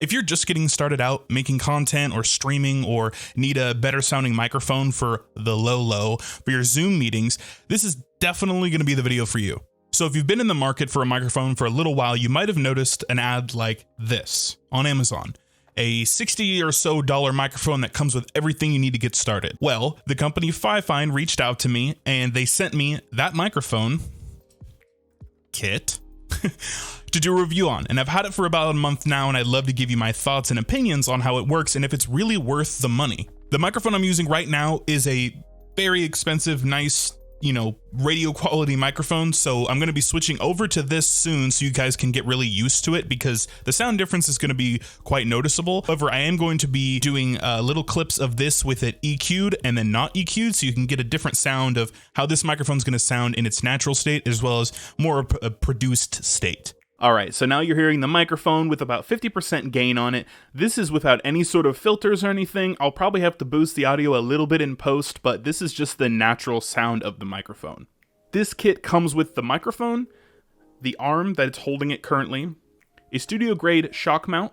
If you're just getting started out making content or streaming or need a better sounding microphone for the low for your Zoom meetings, this is definitely going to be the video for you. So if you've been in the market for a microphone for a little while, you might have noticed an ad like this on Amazon. A $60 or so microphone that comes with everything you need to get started. Well, the company FiFine reached out to me and they sent me that microphone kit to do a review on, and I've had it for about a month now, and I'd love to give you my thoughts and opinions on how it works and if it's really worth the money. The microphone I'm using right now is a very expensive, nice, radio quality microphone, so I'm going to be switching over to this soon so you guys can get really used to it because the sound difference is going to be quite noticeable. However, I am going to be doing little clips of this with it EQ'd and then not EQ'd so you can get a different sound of how this microphone is going to sound in its natural state as well as more a produced state. All right, so now you're hearing the microphone with about 50% gain on it. This is without any sort of filters or anything. I'll probably have to boost the audio a little bit in post, but this is just the natural sound of the microphone. This kit comes with the microphone, the arm that it's holding it currently, a studio grade shock mount,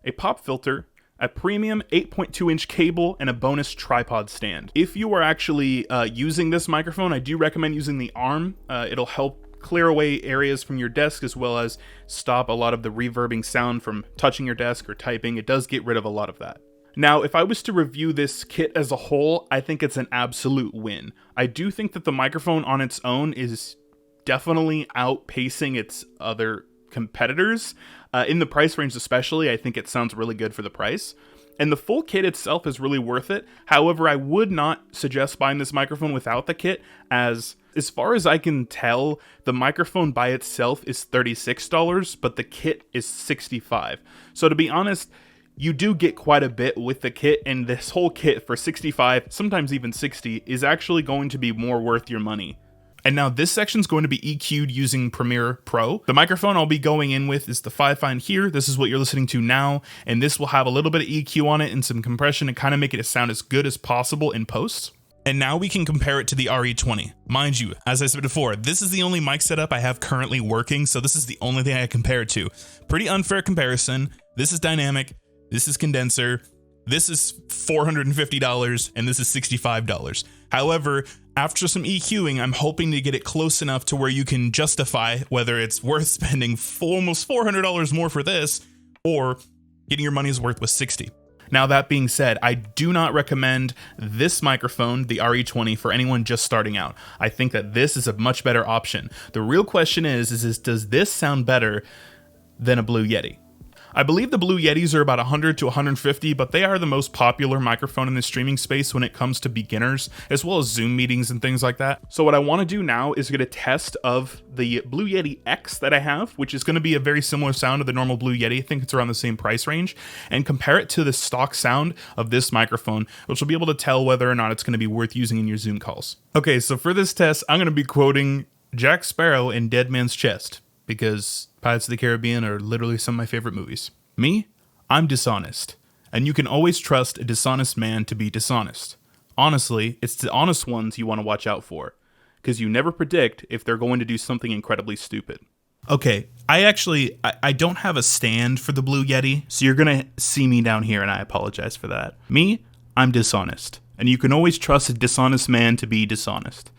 a pop filter, a premium 8.2-inch cable, and a bonus tripod stand. If you are actually using this microphone, I do recommend using the arm. It'll help clear away areas from your desk as well as stop a lot of the reverbing sound from touching your desk or typing. It does get rid of a lot of that. Now, if I was to review this kit as a whole, I think it's an absolute win. I do think that the microphone on its own is definitely outpacing its other competitors. In the price range especially, I think it sounds really good for the price. And the full kit itself is really worth it. However, I would not suggest buying this microphone without the kit, as far as I can tell, the microphone by itself is $36, but the kit is $65. So to be honest, you do get quite a bit with the kit, and this whole kit for $65, sometimes even $60, is actually going to be more worth your money. And now this section is going to be EQ'd using Premiere Pro. The microphone I'll be going in with is the FiFine here. This is what you're listening to now, and this will have a little bit of EQ on it and some compression to kind of make it sound as good as possible in post. And now we can compare it to the RE20. Mind you, as I said before, this is the only mic setup I have currently working, so this is the only thing I compare it to. Pretty unfair comparison. This is dynamic, this is condenser, this is $450, and this is $65. However, after some EQing, I'm hoping to get it close enough to where you can justify whether it's worth spending almost $400 more for this or getting your money's worth with $60. Now, that being said, I do not recommend this microphone, the RE20, for anyone just starting out. I think that this is a much better option. The real question is does this sound better than a Blue Yeti? I believe the Blue Yetis are about $100 to $150, but they are the most popular microphone in the streaming space when it comes to beginners, as well as Zoom meetings and things like that. So what I want to do now is get a test of the Blue Yeti X that I have, which is going to be a very similar sound to the normal Blue Yeti. I think it's around the same price range, and compare it to the stock sound of this microphone, which will be able to tell whether or not it's going to be worth using in your Zoom calls. Okay, so for this test, I'm going to be quoting Jack Sparrow in Dead Man's Chest, because Pirates of the Caribbean are literally some of my favorite movies. Me, I'm dishonest, and you can always trust a dishonest man to be dishonest. Honestly, it's the honest ones you want to watch out for, because you never predict if they're going to do something incredibly stupid. Okay, I don't have a stand for the Blue Yeti, so you're going to see me down here, and I apologize for that. Me, I'm dishonest, and you can always trust a dishonest man to be dishonest.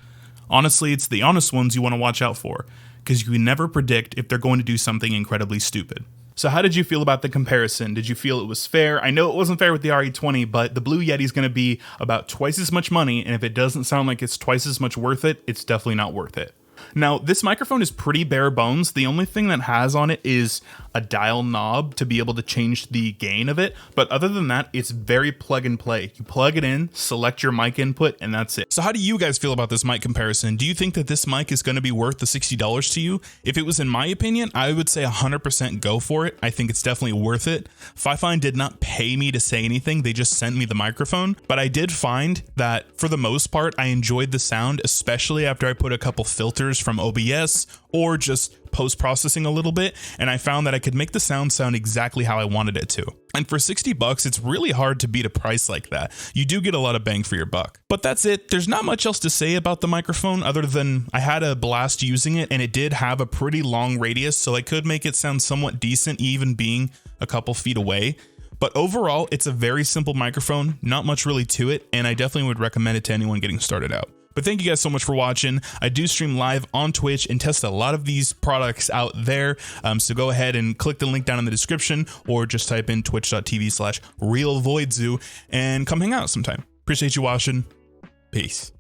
Honestly, it's the honest ones you want to watch out for, because you can never predict if they're going to do something incredibly stupid. So how did you feel about the comparison? Did you feel it was fair? I know it wasn't fair with the RE20, but the Blue Yeti is going to be about twice as much money, and if it doesn't sound like it's twice as much worth it, it's definitely not worth it. Now, this microphone is pretty bare bones. The only thing that has on it is a dial knob to be able to change the gain of it. But other than that, it's very plug and play. You plug it in, select your mic input, and that's it. So how do you guys feel about this mic comparison? Do you think that this mic is going to be worth the $60 to you? If it was in my opinion, I would say 100% go for it. I think it's definitely worth it. FiFine did not pay me to say anything. They just sent me the microphone. But I did find that for the most part, I enjoyed the sound, especially after I put a couple filters from OBS or just post-processing a little bit, and I found that I could make the sound exactly how I wanted it to. And for $60, it's really hard to beat a price like that. You do get a lot of bang for your buck. But that's it. There's not much else to say about the microphone other than I had a blast using it, and it did have a pretty long radius, so I could make it sound somewhat decent even being a couple feet away. But overall, it's a very simple microphone, not much really to it, and I definitely would recommend it to anyone getting started out. But thank you guys so much for watching. I do stream live on Twitch and test a lot of these products out there. So go ahead and click the link down in the description, or just type in twitch.tv/realvoidzu and come hang out sometime. Appreciate you watching. Peace.